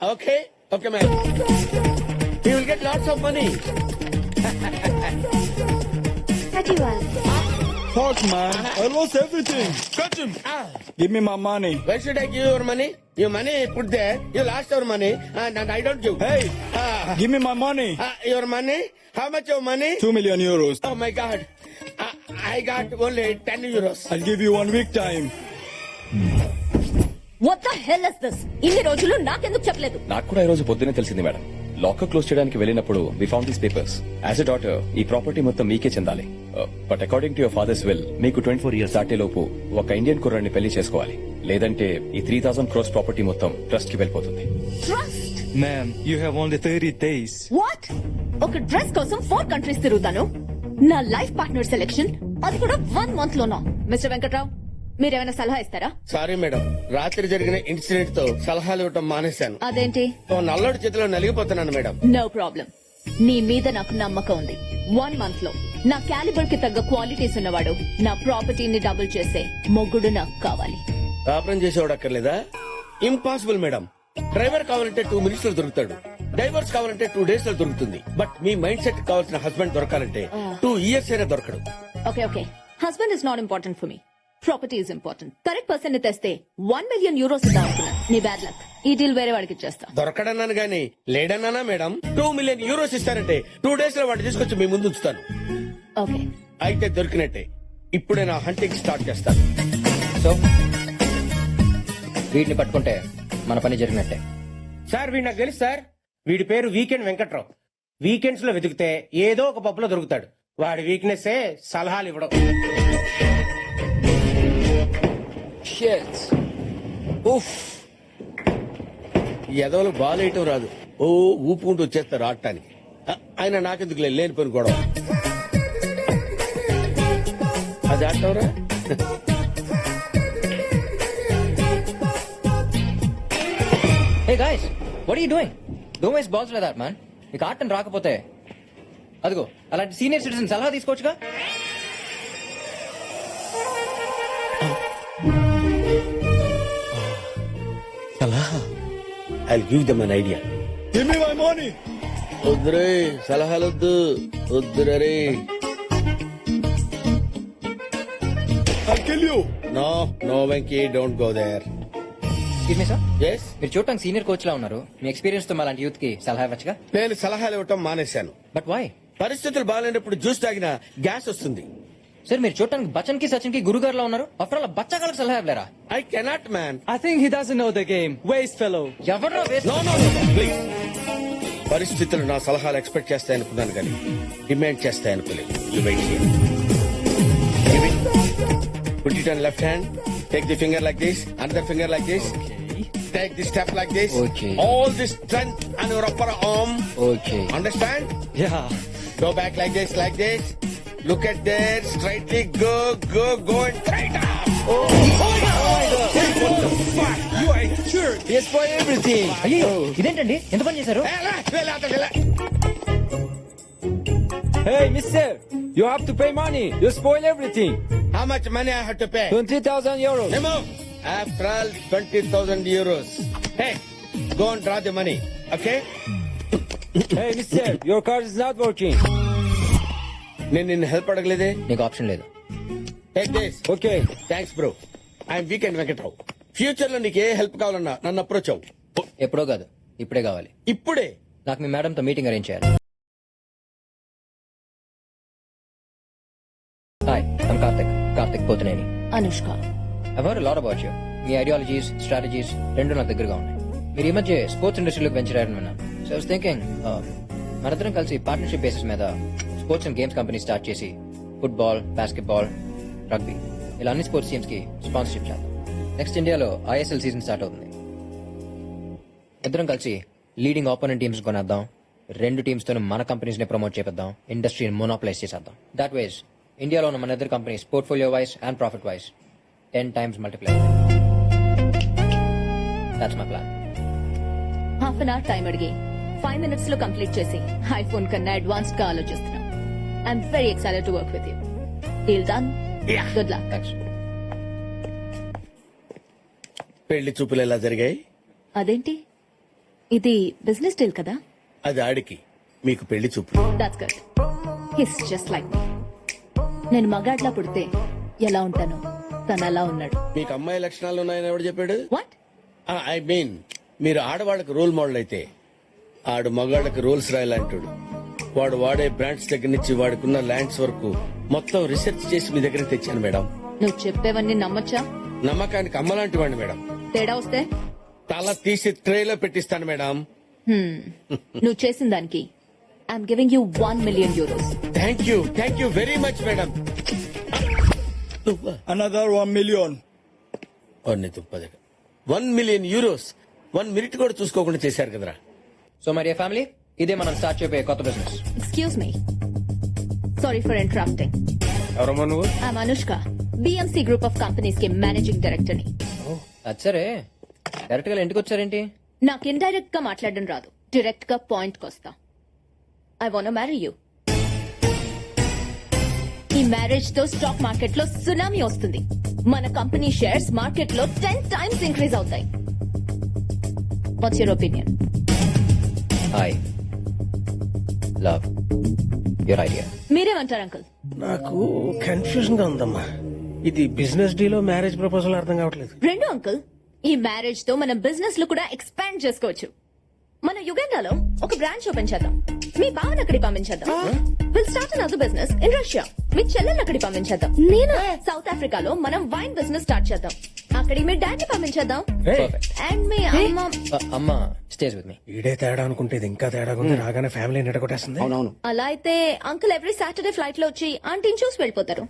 Okay, okay, man. You will get lots of money. Fuck, man. I lost everything. Catch him. Give me my money. Where should I give your money? Your money put there. You lost your money, and I don't give. Hey, Ah. give me my money. Your money? How much your money? 2 million euros. Oh my God. I got only 10 euros. I'll give you 1 week time. What the hell is this? ఇన్ని రోజులు నాకెందుకు చెప్పలేదు? నాకు కూడా ఈ రోజు పొద్దునే తెలిసింది మేడం. లాకర్ క్లోజ్ చేయడానికి వెళ్ళినప్పుడు we found these papers. As a daughter ఈ ప్రాపర్టీ మొత్తం మీకే చెందాలి. But according to your father's will మీకు 24 ఇయర్స్ దాటే లోపు ఒక ఇండియన్ కుర్రాన్ని పెళ్లి చేసుకోవాలి. లేదంటే ఈ 3,000 crores ప్రాపర్టీ మొత్తం ట్రస్ట్ కి వెళ్ళిపోతుంది. Trust? Ma'am, you have only 30 days. What? ఒక డ్రెస్ కోసం 4 కంట్రీస్ తిరుగుతాను. నా లైఫ్ పార్ట్నర్ సెలెక్షన్ అది కూడా 1 month లోనా? మిస్టర్ వెంకట్రావు, మీరేమైనా సలహా ఇస్తారా? సారీ మేడం, రాత్రి జరిగిన ఇన్సిడెంట్ తో సలహాలు ఇవ్వటం మానేశాను. అదేంటి? ఓ నల్లోడి చేతిలో నలిగిపోతున్నాను మేడం. No problem. నీ మీద నాకు నమ్మకం ఉంది. 1 month లో నా క్యాలిబర్ కి తగ్గ క్వాలిటీస్ ఉన్నవాడు, నా ప్రాపర్టీని డబుల్ చేసే మొగ్గుడు నాకు కావాలి. కాపురం చేసేవాడు అక్కర్లేదా? Impossible madam. డ్రైవర్ కావాలంటే 2 minutes లో దొరుకుతాడు. డైవర్స్ కావాలంటే 2 days లో దొరుకుతుంది. బట్ మీ మైండ్ సెట్ కావాల్సిన హస్బెండ్ దొరకాలంటే 2 years అయినా దొరకడు. Okay okay, husband is not important for me. Property is important. Correct person ని తెస్తే 1 million euros ఇద్దాం అనుకున్నాను. నీ బ్యాడ్ లక్. ఈ డీల్ వేరే వాడికి ఇచ్చేస్తా. దొరకడన్నాను గానీ లేడన్నానా మేడం? 2 million euros ఇస్తారంటే 2 days లో వాడు తీసుకొచ్చి మీ ముందు ఉంచుతాను. ఓకే, అయితే దొరికినట్టే. ఇప్పుడే నా హంటింగ్ స్టార్ట్ చేస్తాను. సో వీటిని పట్టుకుంటే మన పని జరిగినట్టే. సార్ వీడు నాకు తెలుసు సార్. వీడి పేరు వీకెండ్ వెంకట్రావు. వీకెండ్స్ లో వెతికితే ఏదో ఒక పప్పులో దొరుకుతాడు. వాడి వీక్నెస్ సలహాలు ఇవ్వడం. ఈ ఎదవలు బాలేయటం రాదు. ఓ ఊపుకుంటూ వచ్చేస్తారు ఆడటానికి. ఆయన నాకెందుకు లేని పని గొడవ. అది ఆడటంరా. Hey guys, what are you doing? Don't waste balls like that, man. నీకు ఆటం రాకపోతే అదిగో అలాంటి సీనియర్ సిటిజన్ సలహా తీసుకోవచ్చుగా. I'll give them an idea. Give me my money. వద్దురే సలహాలొద్దు. వద్దురే. I'll kill you. No, Venki, don't go there. Excuse me, sir. Yes? మీరు చూడటానికి senior coach లా ఉన్నారు. మీ experience తో అలాంటి యూత్ కి సలహా ఇవ్వచ్చుగా. నేను సలహాలు ఇవ్వటం మానేశాను. But why? పరిస్థితులు బాగాలేనప్పుడు జ్యూస్ తాగినా గ్యాస్ వస్తుంది. సార్ మీరు చూడటానికి బచ్చన్ కి సచిన్ కి గురుగారు లా ఉన్నారు. ఆఫ్టర్ ఆల్ బచ్చగాళ్ళకి సలహా ఇవ్వలేరా? I cannot, man. I think he doesn't know the game. Waste fellow. ఎవరు No, please. పరిస్థితులు నా సలహాలు ఎక్స్పెక్ట్ చేస్తాయనుకున్నాను కానీ demand చేస్తాయనుకోలేదు. You wait here. Give it. Put it on left hand. Take the finger like this. Another finger like this. Take the step like this. Okay. All this strength on your upper arm. Okay. Understand? Yeah. Go back like this, like this. Look at there. Straightly go and straight up. Oh my God. What the fuck? You are sure. Yes, for everything. అయ్యో ఇదేంటండి ఎంత పని చేశారు? Hey, mister. You have to pay money. You spoil everything. How much money I have to pay? 20,000 euros. Remove. After all, 20,000 euros. Hey, go and draw the money. Okay? Hey, mister. Your card is not working. నేను నిన్ను help అడగలేదే. నీకు option లేదు. Take this. Okay. Thanks, bro. I'm Weekend Venkatrao. Future లో నీకు ఏ help కావాలన్నా నన్ను approach అవ్వు. ఎప్పుడో కాదు, ఇప్పుడే కావాలి. ఇప్పుడే. నాకు మీ మేడంతో మీటింగ్ అరేంజ్ చేయాలి. Hi, I'm Karthik Pothineni. Anushka. I've heard a lot about you. మీ ఐడియాలజీస్, స్ట్రాటజీస్ రెండు నా దగ్గరగా ఉన్నాయి. మీరు ఈ మధ్య స్పోర్ట్స్ ఇండస్ట్రీలోకి వెంచర్ అయ్యారని విన్నాను. సో ఐ వాస్ థింకింగ్ మనందరం కలిసి పార్ట్నర్షిప్ బేసిస్ మీద sports and games company start చేసి ఫుట్బాల్, బాస్కెట్బాల్, రగ్బీ ఇలా అన్ని స్పోర్ట్స్ టీమ్స్ కి స్పాన్సర్షిప్ చేద్దాం. నెక్స్ట్ ఇండియాలో ISL సీజన్ స్టార్ట్ అవుతుంది. ఇద్దరం కలిసి లీడింగ్ ఆపోనెంట్ టీమ్స్ కొనేద్దాం. 2 టీమ్స్ తో మన కంపెనీస్ ని ప్రమోట్ చేద్దాం. ఇండస్ట్రీని మోనోప్లైజ్ చేసేద్దాం. దాట్ వేస్ ఇండియాలో ఉన్న మన ఇద్దరు companies portfolio wise and profit wise 10 times multiply. That's my plan. Half an hour time అడిగి 5 minutes లో కంప్లీట్ చేసి ఐఫోన్ కన్నా అడ్వాన్స్డ్ గా ఆలోచిస్తున్నాం. I'm very excited to work with you. Deal done. Good luck. Thanks. పెళ్లి చూపులు ఎలా జరిగాయి? అదేంటి ఇది బిజినెస్ డీల్ కదా? అది ఆడికి, మీకు పెళ్లి చూపులు. That's good. His just like me. నేను మగాడ్లా పుడితే ఎలా ఉంటానో తను అలా ఉన్నాడు. మీకు అమ్మాయి లక్షణాలు ఉన్నాయని ఎవడు చెప్పాడు? వాట్? ఐ మీన్ మీరు ఆడవాళ్ళకి రోల్ మోడల్ అయితే ఆడు మగాళ్ళకి రోల్స్ రాయాలంటాడు. వాడు వాడే బ్రాండ్స్ దగ్గర నుంచి వాడుకున్న ల్యాండ్స్ వరకు మొత్తం రీసెర్చ్ చేసి మీ దగ్గర తెచ్చాను మేడం. నువ్వు చెప్పేవన్నీ నమ్మొచ్చా? నమ్మకానికి అమ్మలాంటి వాడిని మేడం. తేడా వస్తే తల తీసి ట్రేలో పెట్టిస్తాను మేడం. నువ్వు చేసిన దానికి I'm giving you 1 million euros. Thank you very much madam. Another 1 million. 1 million euros 1 minute కూడా చూసుకోకుండా చేశారు కదరా. సో మరి ఫ్యామిలీ, ఇదే మనం స్టార్ట్ చేయబోయే కొత్త business. Excuse me, sorry for interrupting. ఎవరమ్మా నువ్వు? I'm Anushka, BMC group of companies కి మేనేజింగ్ డైరెక్టర్ ని. అది సరే, డైరెక్ట్ గా ఇంటికి వచ్చారేంటి? నాకు ఇండైరెక్ట్ గా మాట్లాడడం రాదు, డైరెక్ట్ గా పాయింట్ కొస్తా. I want marry you. ఈ మ్యారేజ్ తో స్టాక్ మార్కెట్ లో సునామీ వస్తుంది. మన కంపెనీ షేర్స్ మార్కెట్ లో 10 times ఇంక్రీజ్ అవుతాయి. What's your opinion? I love your idea. మీరేమంటారు అంకుల్? నాకు కన్ఫ్యూజన్ గా ఉందమ్మా. ఇది బిజినెస్ డీలో మ్యారేజ్ ప్రపోజల్ అర్థం కావట్లేదు. రెండు అంకుల్, ఈ మ్యారేజ్ తో మనం బిజినెస్ లో కూడా ఎక్స్పాండ్ చేసుకోవచ్చు. మన యుగండాలో ఒక బ్రాంచ్ ఓపెన్ చేద్దాం. మీ బావన్ అక్కడికి పంపించేద్దాం. Will start another business in Russia. మీ చెల్లెల్ని అక్కడికి పంపించేద్దాం. నేను సౌత్ ఆఫ్రికాలో మనం వైన్ బిజినెస్ స్టార్ట్ చేద్దాం. అక్కడికి మీ డాడీ పంపించేద్దాం. అండ్ మీ అమ్మ అమ్మ స్టేజ్ విత్ మీ. ఈడే తేడా అనుకుంటే ఇది ఇంకా తేడా ఉంది. రాగానే ఫ్యామిలీ నిడగొట్టేస్తుంది. అవునవును. అలా అయితే అంకుల్ ఎవ్రీ సాటర్డే ఫ్లైట్ లో వచ్చి ఆంటీని చూసి వెళ్ళిపోతారు.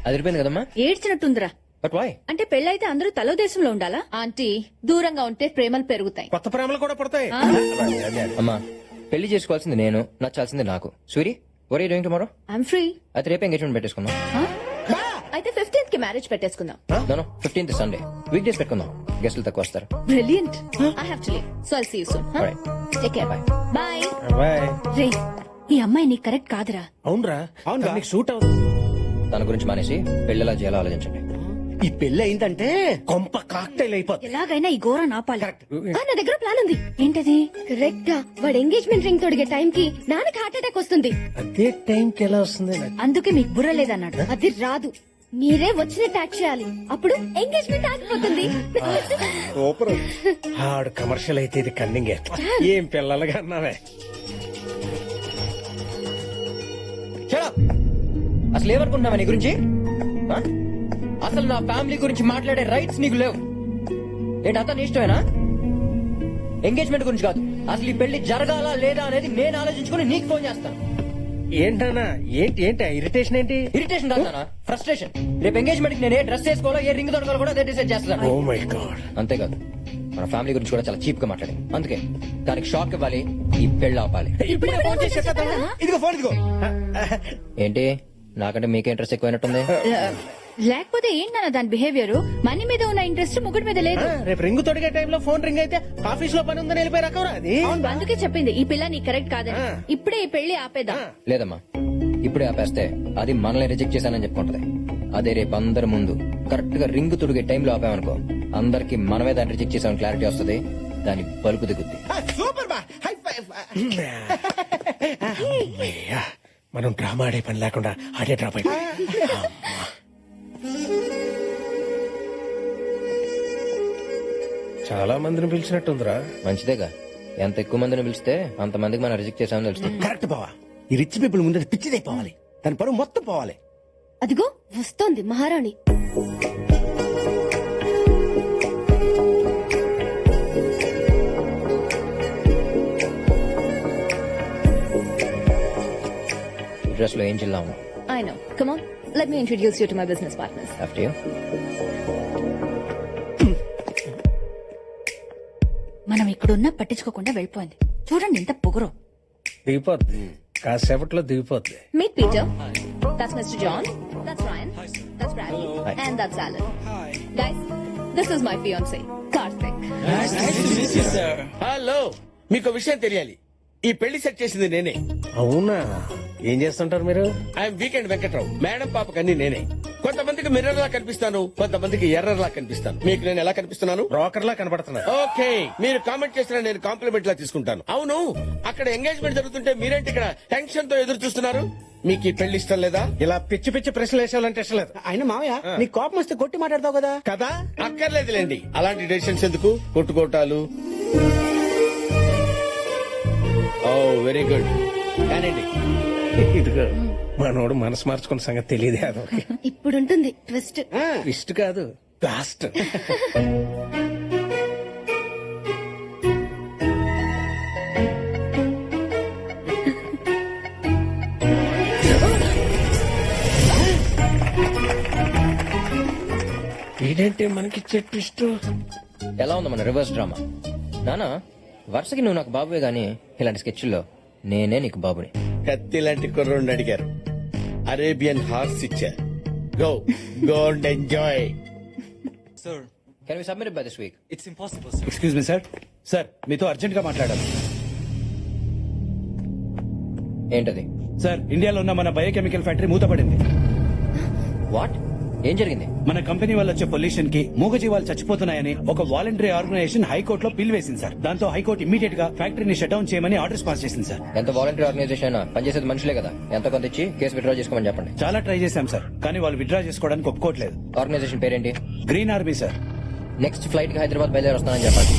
అది అయిపోయింది కదమ్మా. ఏడ్చినట్టుందిరా. But why? అంటే పెళ్ళైతే అందరూ తలో దేశంలో ఉండాలా? ఆంటీ, దూరంగా ఉంటే ప్రేమలు పెరుగుతాయి. కొత్త ప్రేమలు కూడా పడతాయి. అమ్మా, పెళ్లి చేసుకోవాల్సింది నేను, నచ్చాల్సింది నాకు. Suri, were you doing tomorrow? I'm free. అయితే రేపు ఎంగేజ్మెంట్ పెట్టేసుకుందాం. అయితే 15th కి మ్యారేజ్ పెట్టేసుకుందాం. No 15th Sunday. Week days పెట్టుకుందాం, గెస్టులు తక్కువ వస్తారు. Brilliant. I have to leave. So I'll see you soon. Huh? Alright. Take care. Bye. Bye. Bye. రే, ఈ అమ్మాయి నీకు కరెక్ట్ కాదురా. అవునరా, అవును నీకు సూట్ అవుతుంది. తన గురించి మానేసి పెళ్లిలా చేయాలో ఆలోచించండి. ఈ పెళ్లి అయిందంటే కొంప కాక్టైల్ అయిపోతుంది. ఎలాగైనా ఈ ఘోరం ఆపాలి. నా దగ్గర ప్లాన్ ఉంది. ఏంటది? కరెక్ట్ గా వాడు ఎంగేజ్మెంట్ రింగ్ తొడిగే టైం కి నాన్నకి హార్ట్ అటాక్ వస్తుంది. అదే టైంకి ఎలా వస్తుంది? అందుకే మీకు బుర్ర లేదన్నాడు. అది రాదు, మీరే వచ్చినట్టు యాక్ట్ చేయాలి. అప్పుడు ఎంగేజ్మెంట్ ఆగిపోతుంది. Super. ఆడు కమర్షియల్ అయితే ఇది కన్నింగే. ఏం పిల్లలుగా అన్నావే. Shut up. అసలు ఏమనుకుంటున్నావా నీ గురించి? ఆ? అసలు నా ఫ్యామిలీ గురించి మాట్లాడే రైట్స్ నీకు లేవు. ఏంటి అతను ఇష్టమేనా? ఎంగేజ్మెంట్ గురించి కాదు, అసలు ఈ పెళ్లి జరగాలా లేదా అనేది నేను ఆలోచించుకుని నీకు ఫోన్ చేస్తాను. ఏంటన్నా? ఏంటి ఇరిటేషన్ ఏంటి? ఇరిటేషన్ కాదన్నా, ఫ్రస్ట్రేషన్. రేపు ఎంగేజ్మెంట్ కి నేను ఏ డ్రెస్ వేసుకోవాలో, ఏ రింగ్ దొరకాలో కూడా అదే డిసైడ్ చేస్తాను. Oh my God. అంతేకాదు, మన ఫ్యామిలీ గురించి కూడా చాలా చీప్ గా మాట్లాడింది. అందుకే దానికి షాక్ ఇవ్వాలి, ఈ పెళ్లి ఆపాలి. ఇప్పుడే ఫోన్ చేసి చెప్పేద్దామా? ఇదిగో ఫోన్ ఇదిగో. ఏంటి నాకంటే మీకే ఇంట్రెస్ట్ ఎక్కువైనట్టుంది? లేకపోతే ఏంటన్న దాని బిహేవియర్? మనీ మీద ఉన్న ఇంట్రెస్ట్ ముగ్గురు మీద లేదు. రేపు రింగ్ తొడిగే టైంలో ఫోన్ రింగ్ అయితే ఆఫీస్ లో పని ఉందని వెళ్ళిపోయి రకవరా అది. అందుకే చెప్పింది ఈ పిల్ల నీ కరెక్ట్ కాదని. ఇప్పుడే ఈ పెళ్లి ఆపేద్దాం. లేదమ్మా, ఇప్పుడే ఆపేస్తే అది మనల్ని రిజెక్ట్ చేశానని చెప్పుకుంటది. అదే రేపు అందరి ముందు కరెక్ట్ గా రింగ్ తొడిగే టైంలో ఆపామనుకో, అందరికి మనమే దాన్ని రిజెక్ట్ చేసామని క్లారిటీ వస్తుంది. దాని బలుపు దిగుద్ది. సూపర్ బా. High five. అమ్మయ్యా, మనం డ్రామా ఆడే పని లేకుండా ఆడే డ్రాప్ అయిపోయి. చాలా మందిని పిలిచినట్టుందిరా. మంచిదేగా, ఎంత ఎక్కువ మందిని పిలిస్తే అంత మందికి మనం రిజెక్ట్ చేసామని తెలుస్తుంది. కరెక్ట్ బావా. ఈ రిచ్ పీపుల్ ముందు పిచ్చిదైపోవాలి, దాని పరువు మొత్తం పోవాలి. అదిగో వస్తోంది మహారాణి. డ్రెస్ లో ఏం చిల్లా ఉన్నా. I know. Come on, let me introduce you to my business partners. After you. మనం ఇక్కడున్నా పట్టించుకోకుండా వెళ్ళిపోయింది. చూడండి ఎంత పొగరు. దిగిపోద్ది, కాసేపట్లో దిగిపోద్ది. Meet Peter. That's Mr. John. That's Ryan. That's Bradley. Hi. And that's Alan. Guys, this is my fiancé, Karthik. Hello, మీకు విషయం తెలియాలి. ఈ పెళ్లి సెట్ చేసింది నేనే. అవునా, ఏం చేస్తుంటారు మీరు? I'm weekend Venkatrao. మేడం పాపకి అన్ని నేనే. కొంతమందికి మిర్రర్ లా కనిపిస్తాను, కొంతమందికి ఎర్రర్ లా కనిపిస్తాను. మీకు నేను ఎలా కనిపిస్తున్నాను? బ్రోకర్ లా కనబడుతున్నారు. ఓకే, మీరు కామెంట్ చేసిన నేను కాంప్లిమెంట్ లా తీసుకుంటాను. అవును, అక్కడ ఎంగేజ్మెంట్ జరుగుతుంటే మీరేంటి ఇక్కడ టెన్షన్ తో ఎదురు చూస్తున్నారు? మీకు ఈ పెళ్లి ఇష్టం లేదా? ఇలా పిచ్చి పిచ్చి ప్రశ్నలు వేసేవాలంటే ఇష్టం లేదు. ఆయన మావయ్య నీ కోపం వస్తే కొట్టి మాట్లాడతావు కదా. కదా, అక్కర్లేదులేండి, అలాంటి డెసిషన్స్ ఎందుకు, కొట్టుకోటాలు. ఓ వెరీ గుడ్, కానండి. ఇదిగో మనోడు మనసు మార్చుకున్న సంగతి తెలియదే. అదొక ఇప్పుడుంటుంది ట్విస్ట్. ఇష్ట కాదు, లాస్ట్. ఏంటంటే మనకి ట్విస్ట్. ఎలా ఉంది మన రివర్స్ డ్రామా? నానా, వరుసకి నువ్వు నాకు బాబువే గానీ ఇలాంటి స్కెచ్ల్లో నేనే నీకు బాబుని. కత్తి లాంటి కుర్రోడిని అడిగారు, అరేబియన్ హార్స్ ఇచ్చారు. Go go and enjoy. Sir, can we submit by this week? it's impossible, sir. Excuse me sir. Sir మీతో అర్జెంట్ గా మాట్లాడాలి. ఏంటది? సార్, ఇండియాలో ఉన్న మన బయోకెమికల్ ఫ్యాక్టరీ మూతపడింది. వాట్? ఏం జరిగింది? మన కంపెనీ వల్ల వచ్చే పొల్యూషన్ కి మూగజీవాలు చచ్చిపోతున్నాయని ఒక వాలంటరీ ఆర్గనైజేషన్ హైకోర్టులో పిల్ వేసింది సార్. దాంతో హైకోర్టు ఇమీడియట్ గా ఫ్యాక్టరీని షట్ డౌన్ చేయమని ఆర్డర్స్ పాస్ చేసింది సార్. ఎంత వాలంటీర్ ఆర్గనైజేషన్ అయినా పనిచేసేది మనుషులే కదా. ఎంత కొంత ఇచ్చి కేసు విత్డ్రా చేసుకోమని చెప్పండి. చాలా ట్రై చేశాం సార్, కానీ వాళ్ళు విత్డ్రా చేసుకోవడానికి ఒప్పుకోవట్లేదు. ఆర్గనైజేషన్ పేరేంటి? Green army sir. Next flight కి హైదరాబాద్ బయలుదేరి వస్తానని చెప్పండి.